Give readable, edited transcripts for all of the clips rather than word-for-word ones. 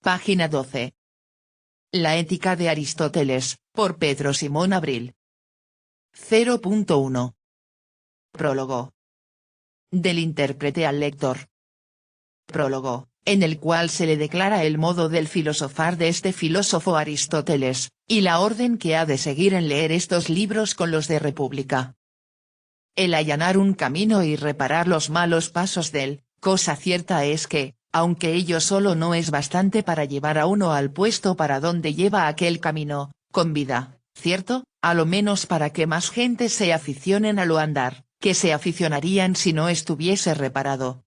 Página 12. La ética de Aristóteles, por Pedro Simón Abril. 0.1. Prólogo. Del intérprete al lector. Prólogo, en el cual se le declara el modo del filosofar de este filósofo Aristóteles, y la orden que ha de seguir en leer estos libros con los de República. El allanar un camino y reparar los malos pasos del, cosa cierta es que, aunque ello solo no es bastante para llevar a uno al puesto para donde lleva aquel camino, con vida, cierto, a lo menos para que más gente se aficionen a lo andar, que se aficionarían si no estuviese reparado.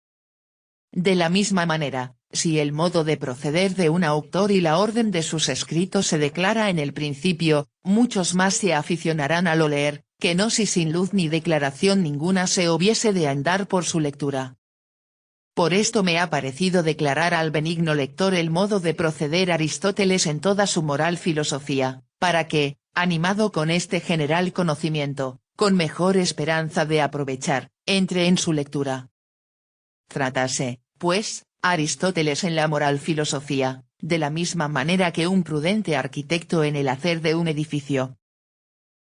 De la misma manera, si el modo de proceder de un autor y la orden de sus escritos se declara en el principio, muchos más se aficionarán a lo leer, que no si sin luz ni declaración ninguna se hubiese de andar por su lectura. Por esto me ha parecido declarar al benigno lector el modo de proceder Aristóteles en toda su moral filosofía, para que, animado con este general conocimiento, con mejor esperanza de aprovechar, entre en su lectura. Trátase, pues, Aristóteles en la moral filosofía, de la misma manera que un prudente arquitecto en el hacer de un edificio.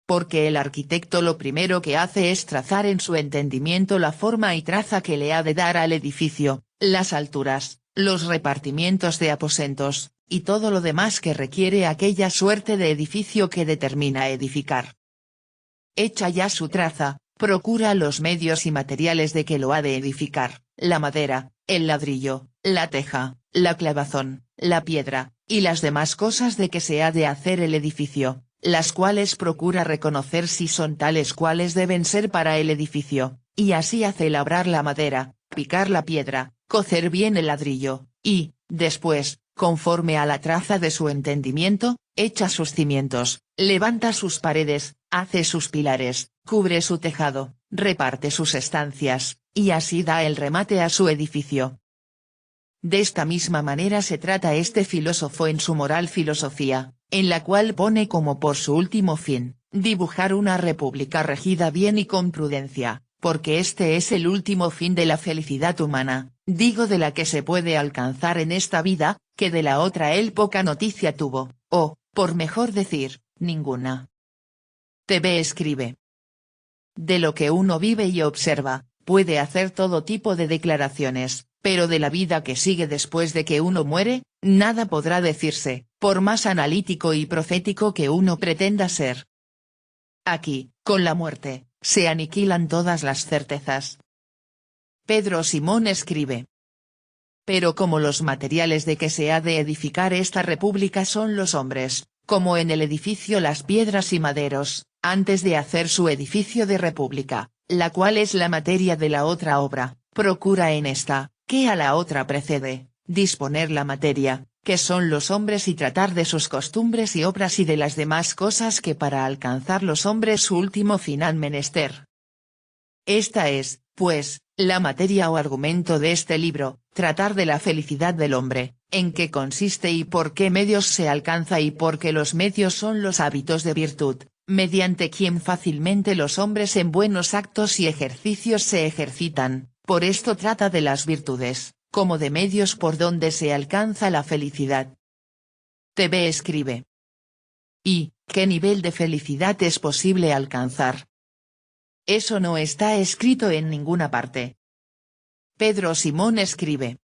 Porque el arquitecto lo primero que hace es trazar en su entendimiento la forma y traza que le ha de dar al edificio, las alturas, los repartimientos de aposentos, y todo lo demás que requiere aquella suerte de edificio que determina edificar. Hecha ya su traza, procura los medios y materiales de que lo ha de edificar, la madera, el ladrillo, la teja, la clavazón, la piedra, y las demás cosas de que se ha de hacer el edificio, las cuales procura reconocer si son tales cuales deben ser para el edificio, y así hace labrar la madera, picar la piedra, cocer bien el ladrillo, y, después, conforme a la traza de su entendimiento, echa sus cimientos, levanta sus paredes, hace sus pilares, cubre su tejado, reparte sus estancias, y así da el remate a su edificio. De esta misma manera se trata este filósofo en su moral filosofía, en la cual pone como por su último fin, dibujar una república regida bien y con prudencia, porque este es el último fin de la felicidad humana, digo de la que se puede alcanzar en esta vida, que de la otra él poca noticia tuvo, o, por mejor decir, ninguna. TV escribe. De lo que uno vive y observa, puede hacer todo tipo de declaraciones, pero de la vida que sigue después de que uno muere, nada podrá decirse, por más analítico y profético que uno pretenda ser. Aquí, con la muerte, se aniquilan todas las certezas. Pedro Simón escribe. Pero como los materiales de que se ha de edificar esta república son los hombres, como en el edificio las piedras y maderos, antes de hacer su edificio de república, la cual es la materia de la otra obra, procura en esta, que a la otra precede, disponer la materia, que son los hombres y tratar de sus costumbres y obras y de las demás cosas que para alcanzar los hombres su último fin han menester. Esta es, pues, la materia o argumento de este libro, tratar de la felicidad del hombre, en qué consiste y por qué medios se alcanza y por qué los medios son los hábitos de virtud, mediante quien fácilmente los hombres en buenos actos y ejercicios se ejercitan, por esto trata de las virtudes, como de medios por donde se alcanza la felicidad. TV escribe. ¿Y qué nivel de felicidad es posible alcanzar? Eso no está escrito en ninguna parte. Pedro Simón escribe.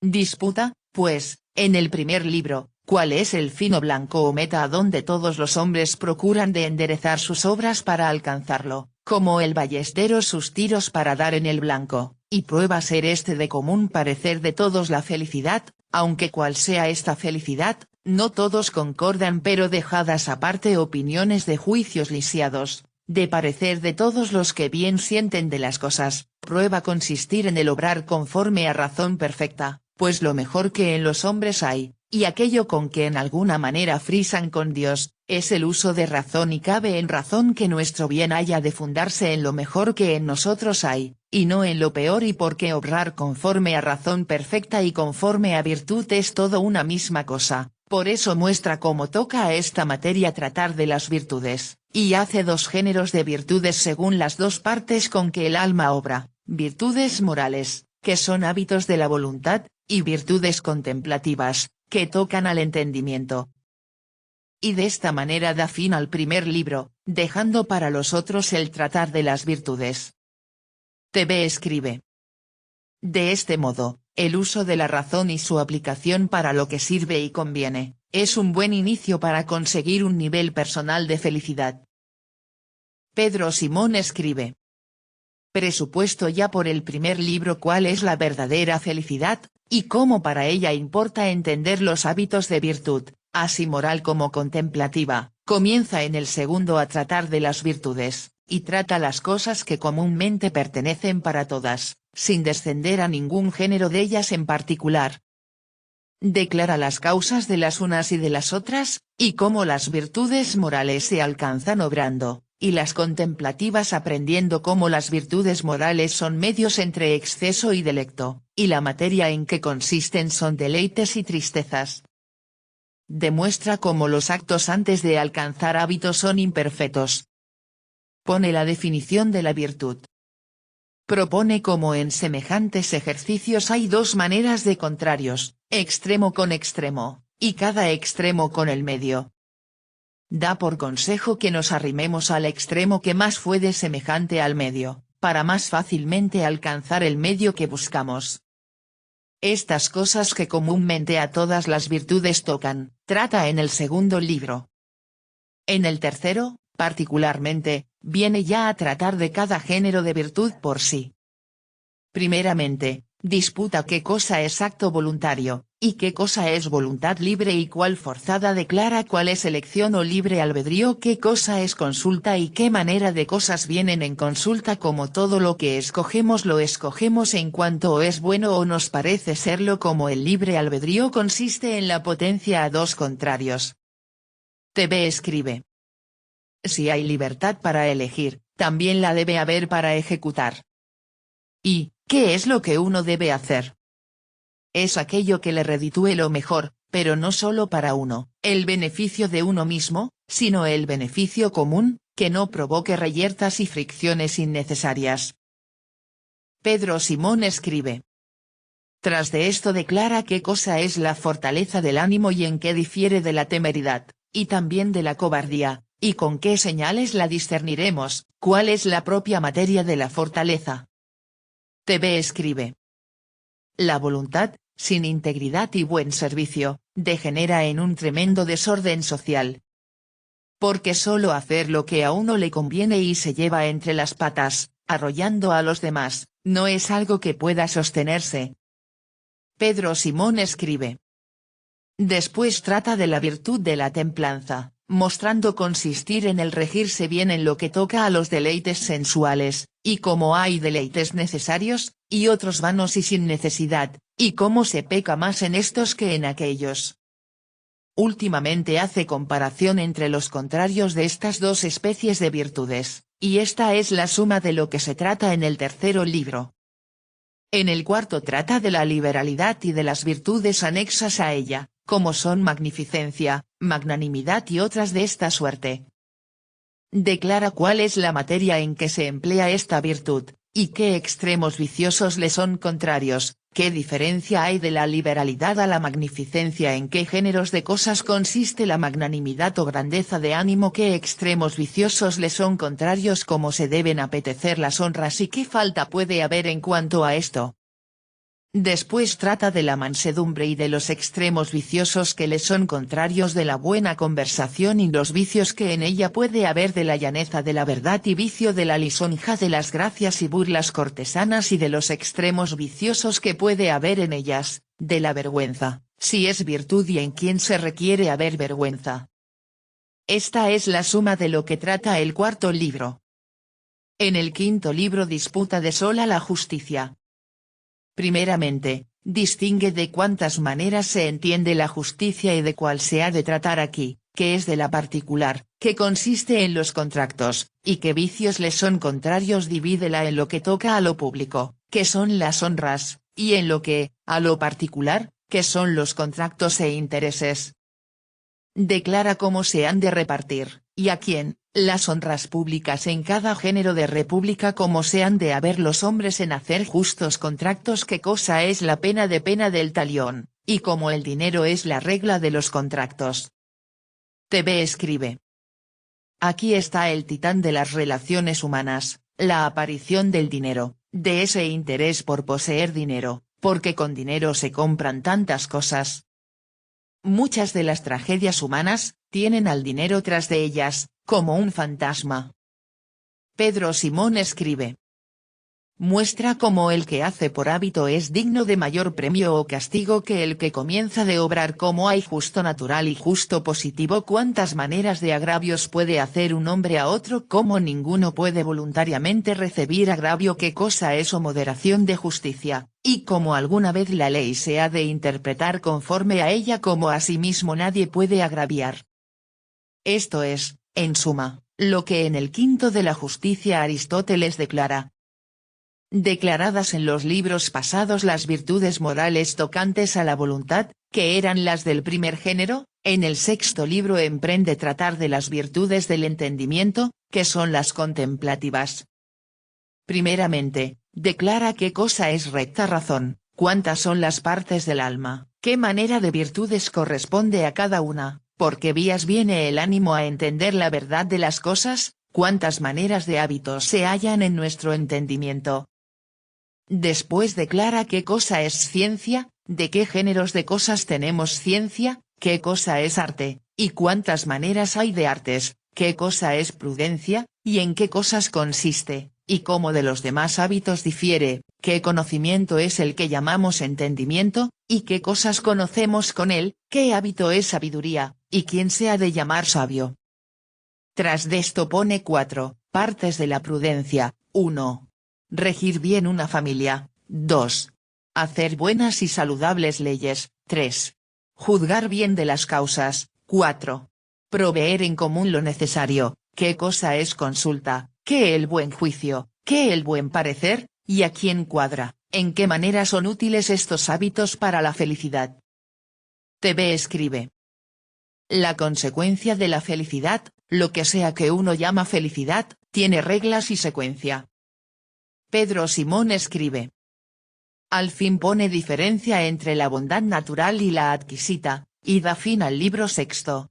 Disputa, pues, en el primer libro, cuál es el fino blanco o meta a donde todos los hombres procuran de enderezar sus obras para alcanzarlo, como el ballestero sus tiros para dar en el blanco, y prueba ser este de común parecer de todos la felicidad, aunque cual sea esta felicidad, no todos concordan pero dejadas aparte opiniones de juicios lisiados, de parecer de todos los que bien sienten de las cosas, prueba consistir en el obrar conforme a razón perfecta, pues lo mejor que en los hombres hay, y aquello con que en alguna manera frisan con Dios, es el uso de razón y cabe en razón que nuestro bien haya de fundarse en lo mejor que en nosotros hay, y no en lo peor y porque obrar conforme a razón perfecta y conforme a virtud es todo una misma cosa. Por eso muestra cómo toca a esta materia tratar de las virtudes, y hace dos géneros de virtudes según las dos partes con que el alma obra, virtudes morales, que son hábitos de la voluntad, y virtudes contemplativas, que tocan al entendimiento. Y de esta manera da fin al primer libro, dejando para los otros el tratar de las virtudes. TV escribe. De este modo, el uso de la razón y su aplicación para lo que sirve y conviene, es un buen inicio para conseguir un nivel personal de felicidad. Pedro Simón escribe. Presupuesto ya por el primer libro cuál es la verdadera felicidad, y cómo para ella importa entender los hábitos de virtud, así moral como contemplativa, comienza en el segundo a tratar de las virtudes, y trata las cosas que comúnmente pertenecen para todas, sin descender a ningún género de ellas en particular. Declara las causas de las unas y de las otras, y cómo las virtudes morales se alcanzan obrando, y las contemplativas aprendiendo cómo las virtudes morales son medios entre exceso y delecto, y la materia en que consisten son deleites y tristezas. Demuestra cómo los actos antes de alcanzar hábitos son imperfectos. Pone la definición de la virtud. Propone cómo en semejantes ejercicios hay dos maneras de contrarios, extremo con extremo, y cada extremo con el medio. Da por consejo que nos arrimemos al extremo que más fuere semejante al medio, para más fácilmente alcanzar el medio que buscamos. Estas cosas que comúnmente a todas las virtudes tocan, trata en el segundo libro. En el tercero, particularmente, viene ya a tratar de cada género de virtud por sí. Primeramente, disputa qué cosa es acto voluntario, y qué cosa es voluntad libre y cuál forzada declara cuál es elección o libre albedrío, qué cosa es consulta y qué manera de cosas vienen en consulta, como todo lo que escogemos lo escogemos en cuanto o es bueno o nos parece serlo, como el libre albedrío consiste en la potencia a dos contrarios. TV escribe. Si hay libertad para elegir, también la debe haber para ejecutar. ¿Y qué es lo que uno debe hacer? Es aquello que le reditúe lo mejor, pero no solo para uno, el beneficio de uno mismo, sino el beneficio común, que no provoque reyertas y fricciones innecesarias. Pedro Simón escribe. Tras de esto declara qué cosa es la fortaleza del ánimo y en qué difiere de la temeridad, y también de la cobardía, y con qué señales la discerniremos, cuál es la propia materia de la fortaleza. TV escribe. La voluntad, sin integridad y buen servicio, degenera en un tremendo desorden social. Porque solo hacer lo que a uno le conviene y se lleva entre las patas, arrollando a los demás, no es algo que pueda sostenerse. Pedro Simón escribe. Después trata de la virtud de la templanza, mostrando consistir en el regirse bien en lo que toca a los deleites sensuales, y cómo hay deleites necesarios, y otros vanos y sin necesidad, y cómo se peca más en estos que en aquellos. Últimamente hace comparación entre los contrarios de estas dos especies de virtudes, y esta es la suma de lo que se trata en el tercero libro. En el cuarto trata de la liberalidad y de las virtudes anexas a ella, como son magnificencia, magnanimidad y otras de esta suerte. Declara cuál es la materia en que se emplea esta virtud, y qué extremos viciosos le son contrarios, qué diferencia hay de la liberalidad a la magnificencia, en qué géneros de cosas consiste la magnanimidad o grandeza de ánimo, qué extremos viciosos le son contrarios, cómo se deben apetecer las honras y qué falta puede haber en cuanto a esto. Después trata de la mansedumbre y de los extremos viciosos que le son contrarios, de la buena conversación y los vicios que en ella puede haber, de la llaneza de la verdad y vicio de la lisonja, de las gracias y burlas cortesanas y de los extremos viciosos que puede haber en ellas, de la vergüenza, si es virtud y en quién se requiere haber vergüenza. Esta es la suma de lo que trata el cuarto libro. En el quinto libro disputa de sola la justicia. Primeramente, distingue de cuántas maneras se entiende la justicia y de cuál se ha de tratar aquí, que es de la particular, que consiste en los contractos, y qué vicios le son contrarios. Divídela en lo que toca a lo público, que son las honras, y en lo que, a lo particular, que son los contractos e intereses. Declara cómo se han de repartir, y a quién, las honras públicas en cada género de república, cómo se han de haber los hombres en hacer justos contractos, qué cosa es la pena del talión, y como el dinero es la regla de los contratos. TV escribe. Aquí está el titán de las relaciones humanas, la aparición del dinero, de ese interés por poseer dinero, porque con dinero se compran tantas cosas. Muchas de las tragedias humanas, tienen al dinero tras de ellas, como un fantasma. Pedro Simón escribe. Muestra cómo el que hace por hábito es digno de mayor premio o castigo que el que comienza de obrar, como hay justo natural y justo positivo. Cuántas maneras de agravios puede hacer un hombre a otro, como ninguno puede voluntariamente recibir agravio. Qué cosa es o moderación de justicia, y como alguna vez la ley se ha de interpretar conforme a ella, como asimismo nadie puede agraviar. Esto es, en suma, lo que en el quinto de la justicia Aristóteles declara. Declaradas en los libros pasados las virtudes morales tocantes a la voluntad, que eran las del primer género, en el sexto libro emprende tratar de las virtudes del entendimiento, que son las contemplativas. Primeramente, declara qué cosa es recta razón, cuántas son las partes del alma, qué manera de virtudes corresponde a cada una, por qué vías viene el ánimo a entender la verdad de las cosas, cuántas maneras de hábitos se hallan en nuestro entendimiento. Después declara qué cosa es ciencia, de qué géneros de cosas tenemos ciencia, qué cosa es arte, y cuántas maneras hay de artes, qué cosa es prudencia, y en qué cosas consiste, y cómo de los demás hábitos difiere, qué conocimiento es el que llamamos entendimiento, y qué cosas conocemos con él, qué hábito es sabiduría, y quién se ha de llamar sabio. Tras de esto pone 4 partes de la prudencia. 1. Regir bien una familia. 2. Hacer buenas y saludables leyes. 3. Juzgar bien de las causas. 4. Proveer en común lo necesario. ¿Qué cosa es consulta? ¿Qué el buen juicio? ¿Qué el buen parecer? ¿Y a quién cuadra? ¿En qué manera son útiles estos hábitos para la felicidad? TV escribe. La consecuencia de la felicidad, lo que sea que uno llama felicidad, tiene reglas y secuencia. Pedro Simón escribe. Al fin pone diferencia entre la bondad natural y la adquisita, y da fin al libro sexto.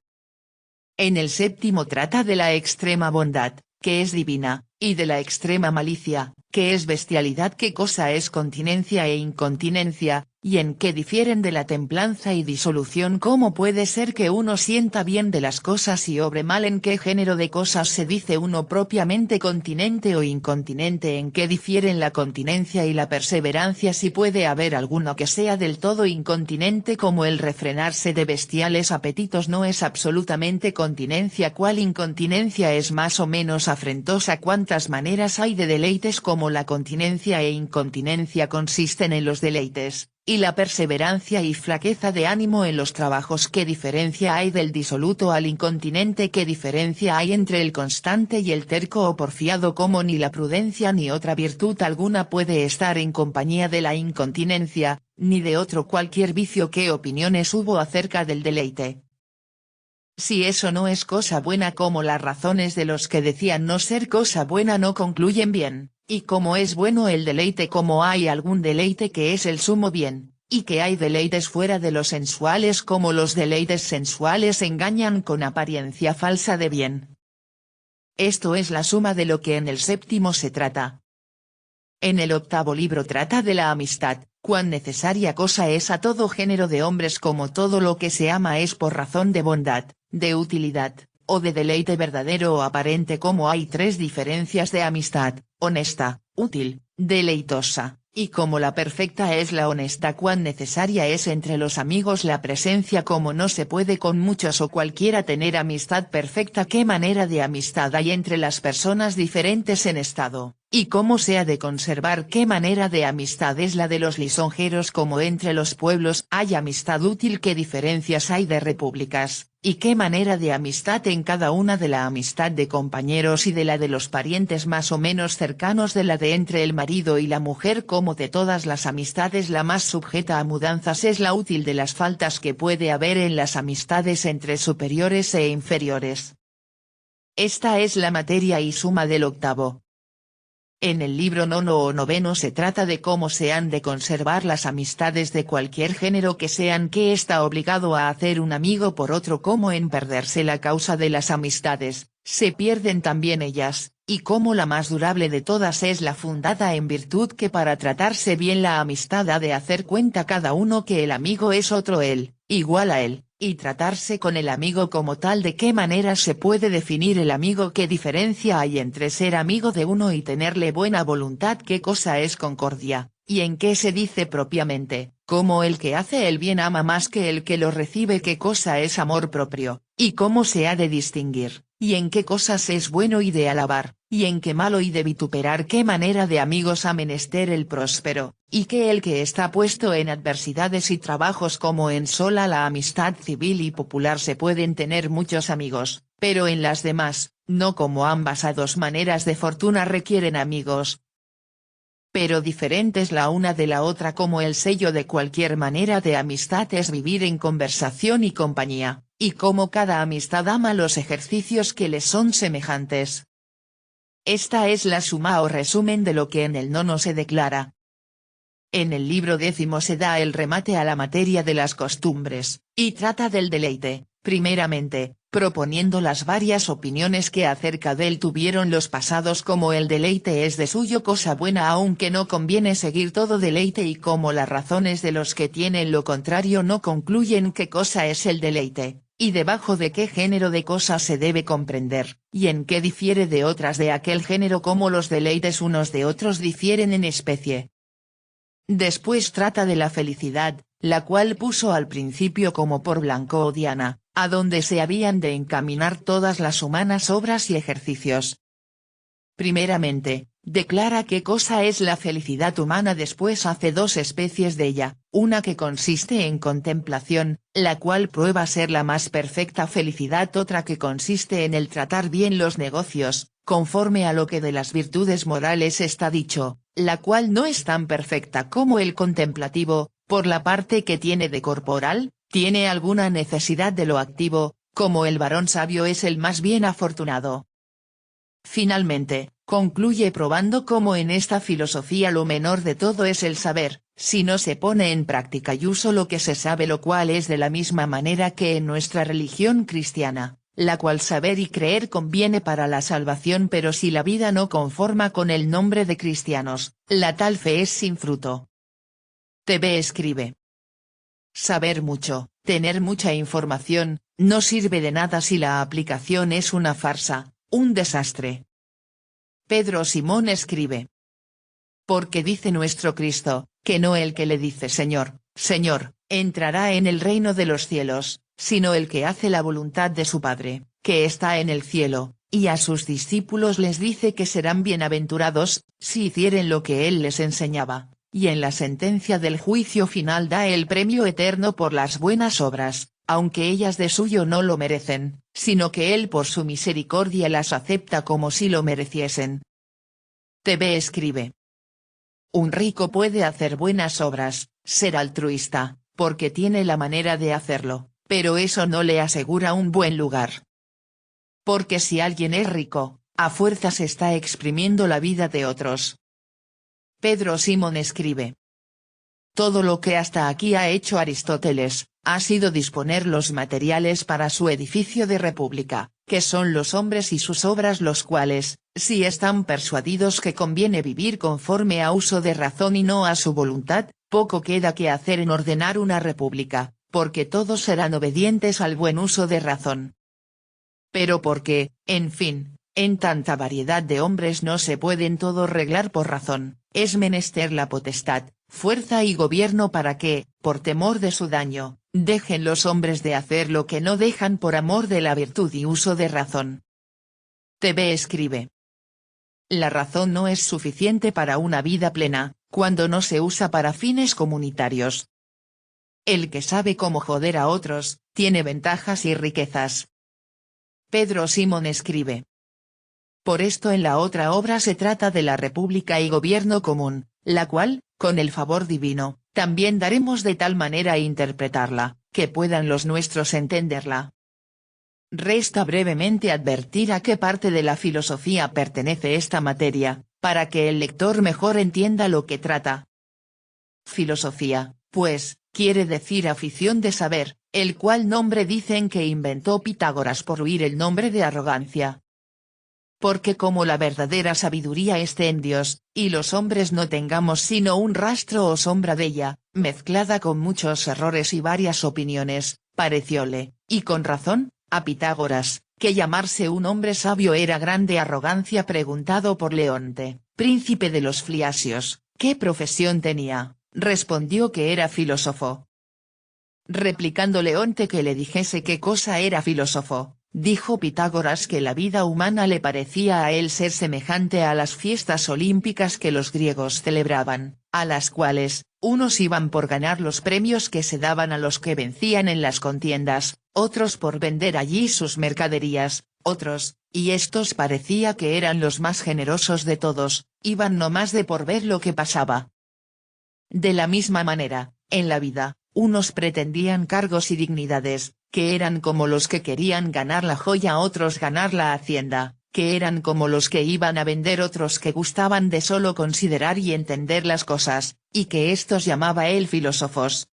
En el séptimo trata de la extrema bondad, que es divina, y de la extrema malicia, que es bestialidad. ¿Qué cosa es continencia e incontinencia, y en qué difieren de la templanza y disolución? ¿Cómo puede ser que uno sienta bien de las cosas y obre mal? ¿En qué género de cosas se dice uno propiamente continente o incontinente? ¿En qué difieren la continencia y la perseverancia? Si puede haber alguno que sea del todo incontinente, como el refrenarse de bestiales apetitos no es absolutamente continencia. ¿Cuál incontinencia es más o menos afrentosa? ¿Cuántas maneras hay de deleites? Como la continencia e incontinencia consisten en los deleites, y la perseverancia y flaqueza de ánimo en los trabajos. ¿Qué diferencia hay del disoluto al incontinente? ¿Qué diferencia hay entre el constante y el terco o porfiado? Como ni la prudencia ni otra virtud alguna puede estar en compañía de la incontinencia, ni de otro cualquier vicio. ¿Qué opiniones hubo acerca del deleite? Si eso no es cosa buena, como las razones de los que decían no ser cosa buena no concluyen bien, y como es bueno el deleite, como hay algún deleite que es el sumo bien, y que hay deleites fuera de los sensuales, como los deleites sensuales engañan con apariencia falsa de bien. Esto es la suma de lo que en el séptimo se trata. En el octavo libro trata de la amistad, cuán necesaria cosa es a todo género de hombres, como todo lo que se ama es por razón de bondad, de utilidad, o de deleite verdadero o aparente. Como hay 3 diferencias de amistad: honesta, útil, deleitosa, y como la perfecta es la honesta, cuán necesaria es entre los amigos la presencia. Como no se puede con muchos o cualquiera tener amistad perfecta, qué manera de amistad hay entre las personas diferentes en estado, y cómo se ha de conservar. Qué manera de amistad es la de los lisonjeros. Como entre los pueblos hay amistad útil, qué diferencias hay de repúblicas, y qué manera de amistad en cada una de la amistad de compañeros y de la de los parientes más o menos cercanos, de la de entre el marido y la mujer. Como de todas las amistades la más sujeta a mudanzas es la útil, de las faltas que puede haber en las amistades entre superiores e inferiores. Esta es la materia y suma del octavo. En el libro nono o noveno se trata de cómo se han de conservar las amistades de cualquier género que sean, qué está obligado a hacer un amigo por otro, cómo en perderse la causa de las amistades, se pierden también ellas, y cómo la más durable de todas es la fundada en virtud que para tratarse bien la amistad ha de hacer cuenta cada uno que el amigo es otro él, igual a él, y tratarse con el amigo como tal. ¿De qué manera se puede definir el amigo? ¿Qué diferencia hay entre ser amigo de uno y tenerle buena voluntad? ¿Qué cosa es concordia, y en qué se dice propiamente, cómo el que hace el bien ama más que el que lo recibe? ¿Qué cosa es amor propio, y cómo se ha de distinguir, y en qué cosas es bueno y de alabar, y en qué malo y de vituperar? ¿Qué manera de amigos ha menester el próspero, y que el que está puesto en adversidades y trabajos? Como en sola la amistad civil y popular se pueden tener muchos amigos, pero en las demás, no. Como ambas a dos maneras de fortuna requieren amigos, pero diferentes la una de la otra. Como el sello de cualquier manera de amistad es vivir en conversación y compañía, y como cada amistad ama los ejercicios que le son semejantes. Esta es la suma o resumen de lo que en el nono se declara. En el libro décimo se da el remate a la materia de las costumbres, y trata del deleite, primeramente, proponiendo las varias opiniones que acerca de él tuvieron los pasados. Como el deleite es de suyo cosa buena, aunque no conviene seguir todo deleite, y como las razones de los que tienen lo contrario no concluyen qué cosa es el deleite, y debajo de qué género de cosas se debe comprender, y en qué difiere de otras de aquel género, como los deleites unos de otros difieren en especie. Después trata de la felicidad, la cual puso al principio como por blanco o diana, a donde se habían de encaminar todas las humanas obras y ejercicios. Primeramente, declara qué cosa es la felicidad humana. Después hace dos especies de ella, una que consiste en contemplación, la cual prueba ser la más perfecta felicidad; otra que consiste en el tratar bien los negocios, conforme a lo que de las virtudes morales está dicho, la cual no es tan perfecta como el contemplativo. Por la parte que tiene de corporal, tiene alguna necesidad de lo activo, como el varón sabio es el más bien afortunado. Finalmente, concluye probando cómo en esta filosofía lo menor de todo es el saber, si no se pone en práctica y uso lo que se sabe, lo cual es de la misma manera que en nuestra religión cristiana, la cual saber y creer conviene para la salvación, pero si la vida no conforma con el nombre de cristianos, la tal fe es sin fruto. TV escribe: saber mucho, tener mucha información, no sirve de nada si la aplicación es una farsa, un desastre. Pedro Simón escribe: porque dice nuestro Cristo, que no el que le dice Señor, Señor, entrará en el reino de los cielos, sino el que hace la voluntad de su Padre, que está en el cielo. Y a sus discípulos les dice que serán bienaventurados, si hicieren lo que él les enseñaba, y en la sentencia del juicio final da el premio eterno por las buenas obras, aunque ellas de suyo no lo merecen, sino que él por su misericordia las acepta como si lo mereciesen. TV escribe: un rico puede hacer buenas obras, ser altruista, porque tiene la manera de hacerlo, pero eso no le asegura un buen lugar. Porque si alguien es rico, a fuerzas está exprimiendo la vida de otros. Pedro Simón escribe: todo lo que hasta aquí ha hecho Aristóteles, ha sido disponer los materiales para su edificio de república, que son los hombres y sus obras, los cuales, si están persuadidos que conviene vivir conforme a uso de razón y no a su voluntad, poco queda que hacer en ordenar una república, porque todos serán obedientes al buen uso de razón. Pero porque, en fin, en tanta variedad de hombres no se pueden todos reglar por razón, es menester la potestad, fuerza y gobierno para que, por temor de su daño, dejen los hombres de hacer lo que no dejan por amor de la virtud y uso de razón. TV escribe: la razón no es suficiente para una vida plena, cuando no se usa para fines comunitarios. El que sabe cómo joder a otros, tiene ventajas y riquezas. Pedro Simón escribe: por esto en la otra obra se trata de la república y gobierno común, la cual, con el favor divino, también daremos de tal manera a interpretarla, que puedan los nuestros entenderla. Resta brevemente advertir a qué parte de la filosofía pertenece esta materia, para que el lector mejor entienda lo que trata. Filosofía, pues, quiere decir afición de saber, el cual nombre dicen que inventó Pitágoras por huir el nombre de arrogancia. Porque como la verdadera sabiduría esté en Dios, y los hombres no tengamos sino un rastro o sombra de ella, mezclada con muchos errores y varias opiniones, parecióle, y con razón, a Pitágoras, que llamarse un hombre sabio era grande arrogancia. Preguntado por Leonte, príncipe de los Fliasios, ¿qué profesión tenía?, respondió que era filósofo. Replicando Leonte que le dijese qué cosa era filósofo, dijo Pitágoras que la vida humana le parecía a él ser semejante a las fiestas olímpicas que los griegos celebraban, a las cuales, unos iban por ganar los premios que se daban a los que vencían en las contiendas, otros por vender allí sus mercaderías, otros, y estos parecía que eran los más generosos de todos, iban no más de por ver lo que pasaba. De la misma manera, en la vida, unos pretendían cargos y dignidades, que eran como los que querían ganar la joya, otros ganar la hacienda, que eran como los que iban a vender, otros que gustaban de solo considerar y entender las cosas, y que éstos llamaba él filósofos.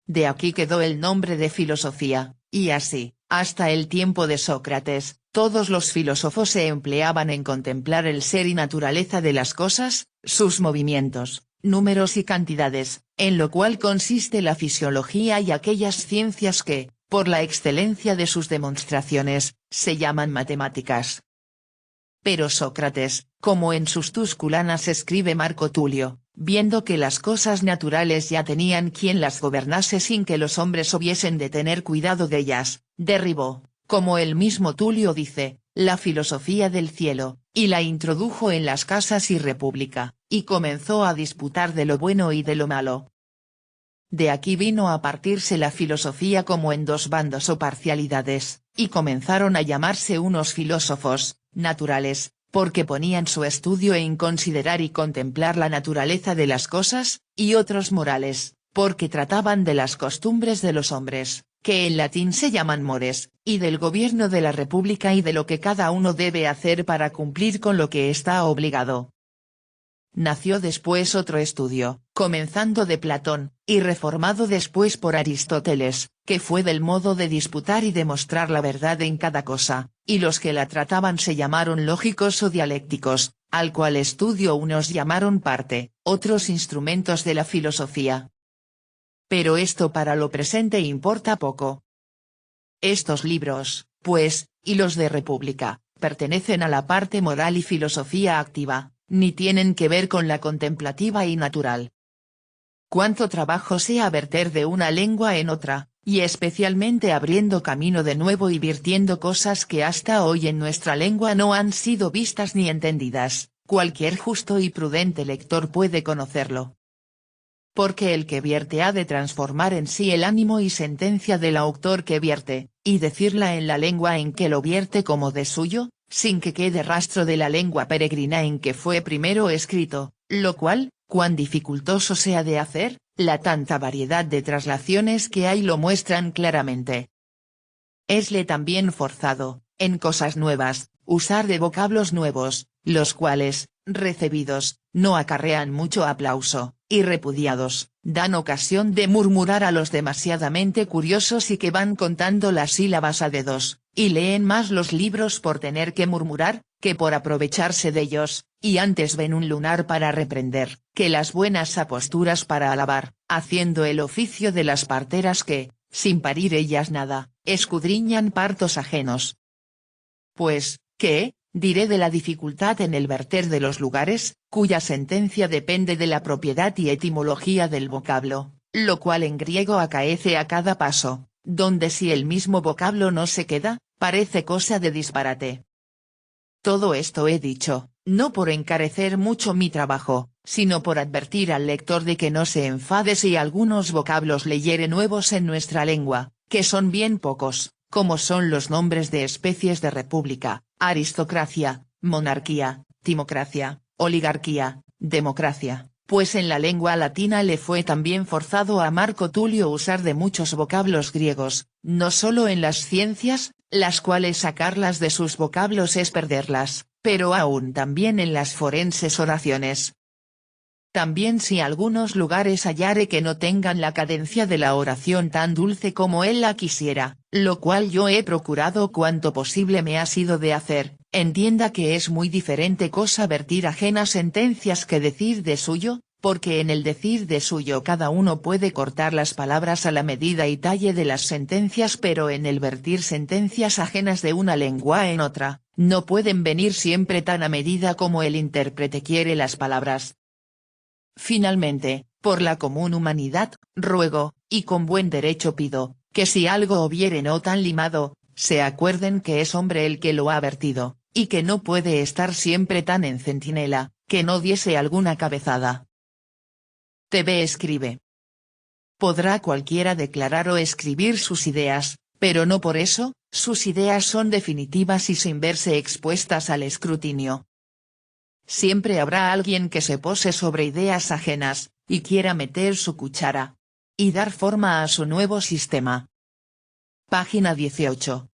De aquí quedó el nombre de filosofía, y así, hasta el tiempo de Sócrates, todos los filósofos se empleaban en contemplar el ser y naturaleza de las cosas, sus movimientos, números y cantidades, en lo cual consiste la fisiología y aquellas ciencias que, por la excelencia de sus demostraciones, se llaman matemáticas. Pero Sócrates, como en sus Tusculanas escribe Marco Tulio, viendo que las cosas naturales ya tenían quien las gobernase sin que los hombres hubiesen de tener cuidado de ellas, derribó, como el mismo Tulio dice, la filosofía del cielo, y la introdujo en las casas y república, y comenzó a disputar de lo bueno y de lo malo. De aquí vino a partirse la filosofía como en dos bandos o parcialidades, y comenzaron a llamarse unos filósofos, naturales, porque ponían su estudio en considerar y contemplar la naturaleza de las cosas, y otros morales, porque trataban de las costumbres de los hombres, que en latín se llaman mores, y del gobierno de la república y de lo que cada uno debe hacer para cumplir con lo que está obligado. Nació después otro estudio, comenzando de Platón, y reformado después por Aristóteles, que fue del modo de disputar y demostrar la verdad en cada cosa, y los que la trataban se llamaron lógicos o dialécticos, al cual estudio unos llamaron parte, otros instrumentos de la filosofía. Pero esto para lo presente importa poco. Estos libros, pues, y los de República, pertenecen a la parte moral y filosofía activa, ni tienen que ver con la contemplativa y natural. Cuánto trabajo sea verter de una lengua en otra, y especialmente abriendo camino de nuevo y virtiendo cosas que hasta hoy en nuestra lengua no han sido vistas ni entendidas, cualquier justo y prudente lector puede conocerlo. Porque el que vierte ha de transformar en sí el ánimo y sentencia del autor que vierte, y decirla en la lengua en que lo vierte como de suyo, sin que quede rastro de la lengua peregrina en que fue primero escrito, lo cual, cuán dificultoso sea de hacer, la tanta variedad de traslaciones que hay lo muestran claramente. Esle también forzado, en cosas nuevas, usar de vocablos nuevos, los cuales, recebidos, no acarrean mucho aplauso, y repudiados, dan ocasión de murmurar a los demasiadamente curiosos y que van contando las sílabas a dedos, y leen más los libros por tener que murmurar, que por aprovecharse de ellos, y antes ven un lunar para reprender, que las buenas aposturas para alabar, haciendo el oficio de las parteras que, sin parir ellas nada, escudriñan partos ajenos. Pues, ¿qué diré de la dificultad en el verter de los lugares, cuya sentencia depende de la propiedad y etimología del vocablo, lo cual en griego acaece a cada paso, donde si el mismo vocablo no se queda, parece cosa de disparate? Todo esto he dicho, no por encarecer mucho mi trabajo, sino por advertir al lector de que no se enfade si algunos vocablos leyere nuevos en nuestra lengua, que son bien pocos, como son los nombres de especies de república, aristocracia, monarquía, timocracia, oligarquía, democracia, pues en la lengua latina le fue también forzado a Marco Tulio usar de muchos vocablos griegos, no solo en las ciencias, las cuales sacarlas de sus vocablos es perderlas, pero aún también en las forenses oraciones. También si algunos lugares hallare que no tengan la cadencia de la oración tan dulce como él la quisiera, lo cual yo he procurado cuanto posible me ha sido de hacer, entienda que es muy diferente cosa vertir ajenas sentencias que decir de suyo, porque en el decir de suyo cada uno puede cortar las palabras a la medida y talle de las sentencias, pero en el vertir sentencias ajenas de una lengua en otra, no pueden venir siempre tan a medida como el intérprete quiere las palabras. Finalmente, por la común humanidad, ruego, y con buen derecho pido, que si algo hubiere no tan limado, se acuerden que es hombre el que lo ha vertido, y que no puede estar siempre tan en centinela, que no diese alguna cabezada. TV escribe. Podrá cualquiera declarar o escribir sus ideas, pero no por eso, sus ideas son definitivas y sin verse expuestas al escrutinio. Siempre habrá alguien que se pose sobre ideas ajenas, y quiera meter su cuchara. Y dar forma a su nuevo sistema. Página 18.